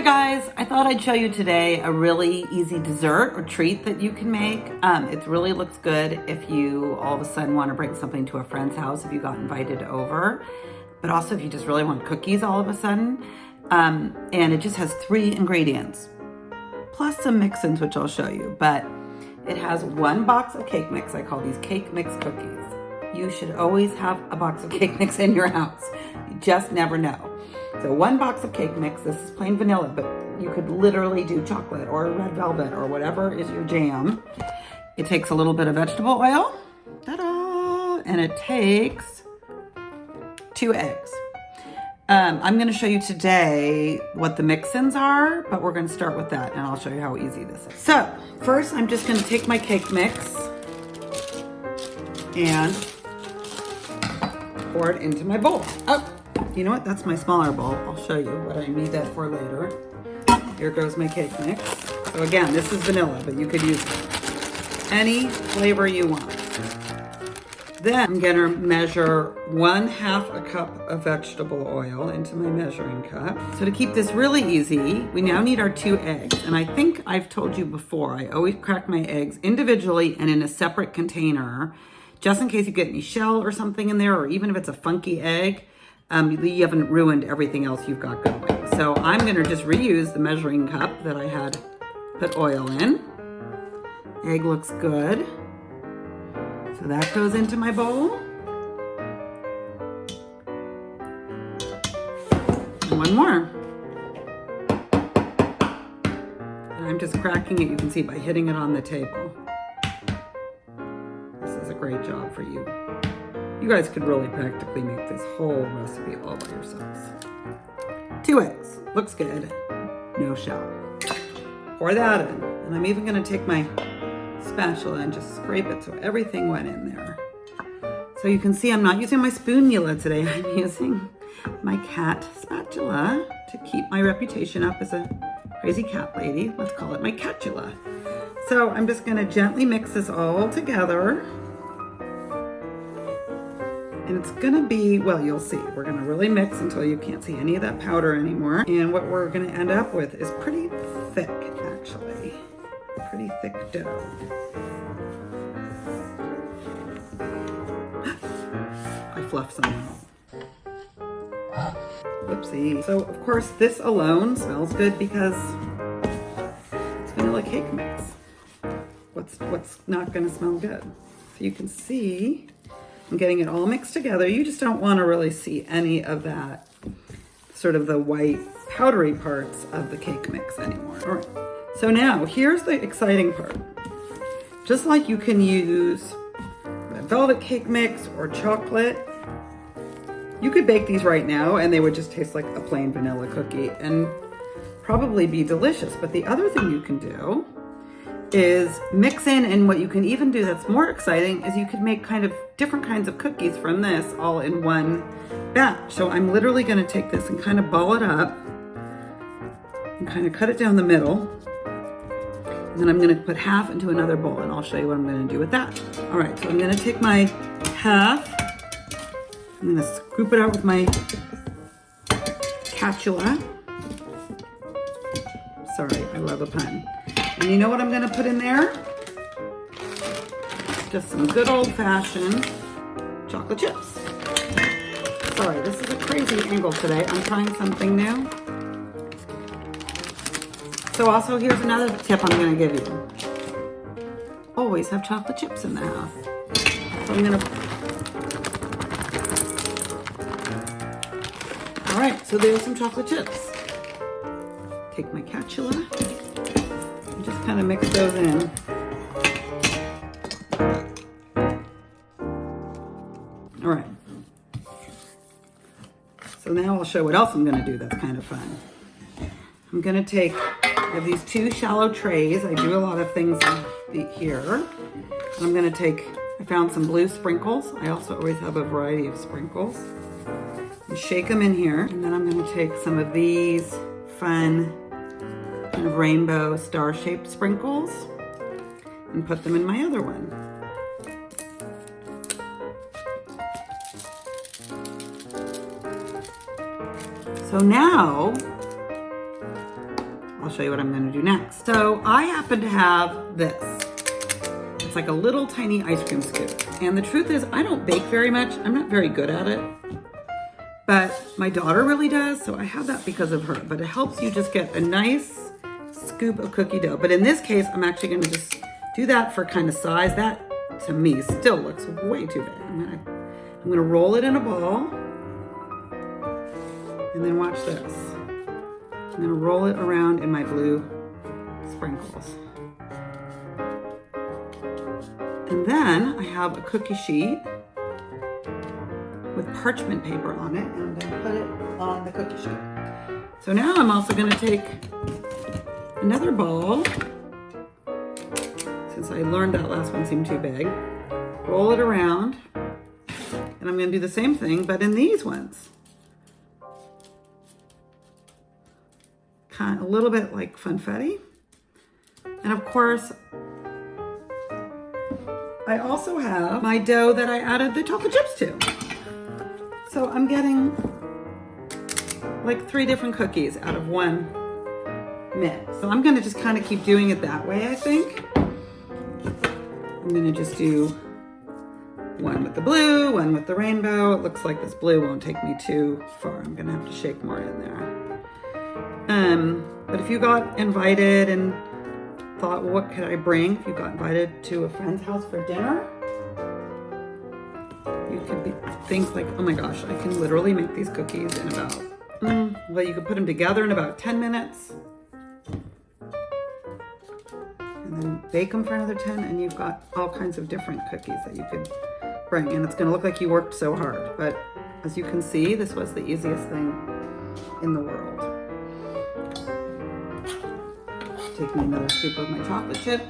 guys, I thought I'd show you today a really easy dessert or treat that you can make. It really looks good if you all of a sudden want to bring something to a friend's house if you got invited over, but also if you just really want cookies all of a sudden. And it just has 3 ingredients, plus some mix-ins, which I'll show you, but it has 1 box of cake mix. I call these cake mix cookies. You should always have a box of cake mix in your house. You just never know. So 1 box of cake mix. This is plain vanilla, but you could literally do chocolate or red velvet or whatever is your jam. It takes a little bit of vegetable oil, ta-da, and it takes 2 eggs. I'm going to show you today what the mix-ins are, but we're going to start with that, and I'll show you how easy this is. So first, I'm just going to take my cake mix and pour it into my bowl. Oh, you know what? That's my smaller bowl. I'll show you what I need that for later. Here goes my cake mix. So again, this is vanilla, but you could use any flavor you want. Then I'm gonna measure 1/2 a cup of vegetable oil into my measuring cup. So to keep this really easy, we now need our 2 eggs. And I think I've told you before, I always crack my eggs individually and in a separate container, just in case you get any shell or something in there, or even if it's a funky egg, you haven't ruined everything else you've got going. So I'm gonna just reuse the measuring cup that I had put oil in. Egg looks good. So that goes into my bowl. And 1 more. And I'm just cracking it, you can see, by hitting it on the table. This is a great job for you. You guys could really practically make this whole recipe all by yourselves. 2 eggs, looks good, no shell. Pour that in, and I'm even gonna take my spatula and just scrape it so everything went in there. So you can see I'm not using my spoonula today, I'm using my cat spatula to keep my reputation up as a crazy cat lady. Let's call it my catula. So I'm just gonna gently mix this all together. And it's gonna be, well, you'll see, we're gonna really mix until you can't see any of that powder anymore. And what we're gonna end up with is pretty thick, actually. Pretty thick dough. I fluffed some out. Whoopsie. So, of course, this alone smells good because it's vanilla cake mix. What's not gonna smell good? So you can see I'm getting it all mixed together. You just don't want to really see any of that, sort of the white powdery parts of the cake mix anymore. All right, so now here's the exciting part. Just like you can use red velvet cake mix or chocolate, you could bake these right now and they would just taste like a plain vanilla cookie and probably be delicious. But the other thing you can do is mix in, and what you can even do that's more exciting is you could make kind of different kinds of cookies from this all in one batch. So I'm literally going to take this and kind of ball it up and kind of cut it down the middle. And then I'm going to put half into another bowl, and I'll show you what I'm going to do with that. All right, so I'm going to take my half, I'm going to scoop it out with my catula. Sorry, I love a pun. And you know what I'm gonna put in there? Just some good old-fashioned chocolate chips. Sorry, this is a crazy angle today. I'm trying something new. So also, here's another tip I'm gonna give you. Always have chocolate chips in the house. So I'm gonna... All right, so there's some chocolate chips. Take my catula. Just kind of mix those in. All right. So now I'll show what else I'm going to do that's kind of fun. I'm going to take, I have these 2 shallow trays. I do a lot of things here. I'm going to take, I found some blue sprinkles. I also always have a variety of sprinkles. And shake them in here. And then I'm going to take some of these fun kind of rainbow star-shaped sprinkles and put them in my other one. So now show you what I'm gonna do next. So I happen to have this. It's like a little tiny ice cream scoop. And the truth is, I don't bake very much. I'm not very good at it. But my daughter really does, so I have that because of her. But it helps you just get a nice scoop of cookie dough. But in this case, I'm actually gonna just do that for kind of size. That, to me, still looks way too big. I'm gonna roll it in a ball. And then watch this. I'm gonna roll it around in my blue sprinkles. And then I have a cookie sheet with parchment paper on it, and I'm gonna put it on the cookie sheet. So now I'm also gonna take another ball, since I learned that last one seemed too big, roll it around, and I'm gonna do the same thing, but in these ones. Kind of a little bit like funfetti. And of course, I also have my dough that I added the chocolate chips to. So I'm getting like 3 different cookies out of one mix. So I'm gonna just kind of keep doing it that way, I think. I'm gonna just do one with the blue, one with the rainbow. It looks like this blue won't take me too far. I'm gonna have to shake more in there. But if you got invited and thought, well, what could I bring? If you got invited to a friend's house for dinner, you could think like, oh my gosh, I can literally make these cookies in about, well, you could put them together in about 10 minutes. And then bake them for another 10, and you've got all kinds of different cookies that you could bring. And it's gonna look like you worked so hard. But as you can see, this was the easiest thing in the world. Taking another scoop of my chocolate chip.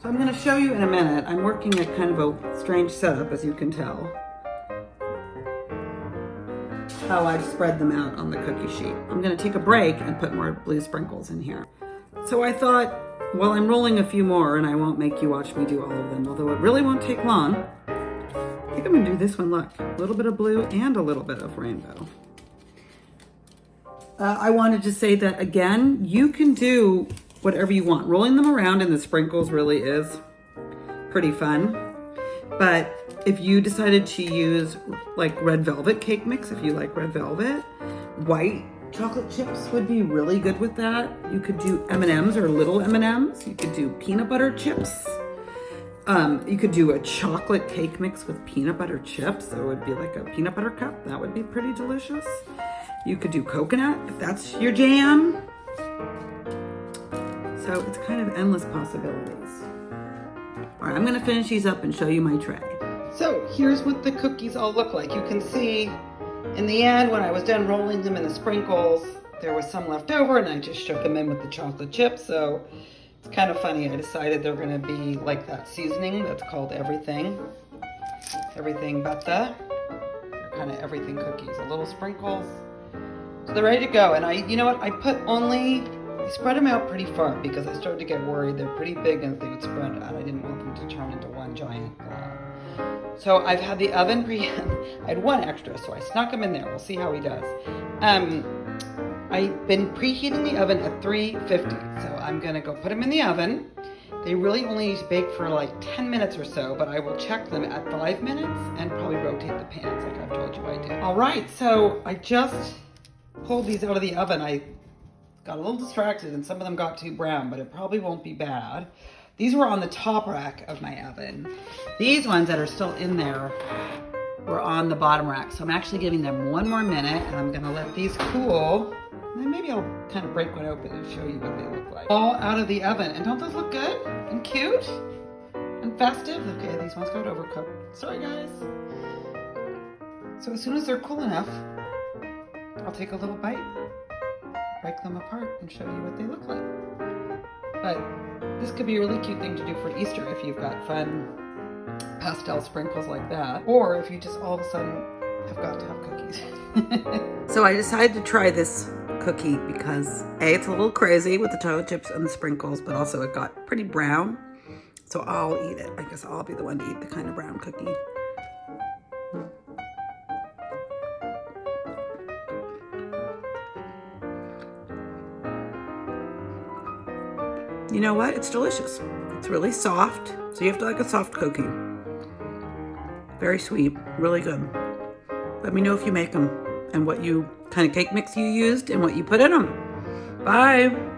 So I'm gonna show you in a minute. I'm working at kind of a strange setup, as you can tell. How I've spread them out on the cookie sheet. I'm gonna take a break and put more blue sprinkles in here. So I thought, well, I'm rolling a few more and I won't make you watch me do all of them, although it really won't take long. I think I'm gonna do this one, look. A little bit of blue and a little bit of rainbow. I wanted to say that again, you can do whatever you want. Rolling them around in the sprinkles really is pretty fun. But if you decided to use like red velvet cake mix, if you like red velvet, white chocolate chips would be really good with that. You could do M&Ms or little M&Ms. You could do peanut butter chips. You could do a chocolate cake mix with peanut butter chips. So it would be like a peanut butter cup. That would be pretty delicious. You could do coconut if that's your jam. So it's kind of endless possibilities. All right, I'm gonna finish these up and show you my tray. So here's what the cookies all look like. You can see in the end, when I was done rolling them in the sprinkles, there was some left over and I just shook them in with the chocolate chips. So it's kind of funny. I decided they're gonna be like that seasoning that's called everything. Everything but the, they're kind of everything cookies, a little sprinkles. So they're ready to go. And you know what? I spread them out pretty far because I started to get worried. They're pretty big and they would spread out. I didn't want them to turn into one giant blob. So I've had the oven I had one extra, so I snuck him in there. We'll see how he does. I've been preheating the oven at 350. So I'm gonna go put them in the oven. They really only bake for like 10 minutes or so, but I will check them at 5 minutes and probably rotate the pans like I've told you I do. All right, so I just pulled these out of the oven. I got a little distracted and some of them got too brown, but it probably won't be bad. These were on the top rack of my oven. These ones that are still in there were on the bottom rack. So I'm actually giving them 1 more minute and I'm gonna let these cool. And then maybe I'll kind of break one open and show you what they look like. All out of the oven. And don't those look good and cute and festive? Okay, these ones got overcooked. Sorry guys. So as soon as they're cool enough, I'll take a little bite, break them apart, and show you what they look like. But this could be a really cute thing to do for Easter if you've got fun pastel sprinkles like that, or if you just all of a sudden have got to have cookies. So I decided to try this cookie because A, it's a little crazy with the chocolate chips and the sprinkles, but also it got pretty brown. So I'll eat it. I guess I'll be the one to eat the kind of brown cookie. you know what? It's delicious. It's really soft, so you have to like a soft cookie. Very sweet, really good. Let me know if you make them and what kind of cake mix you used and what you put in them. Bye.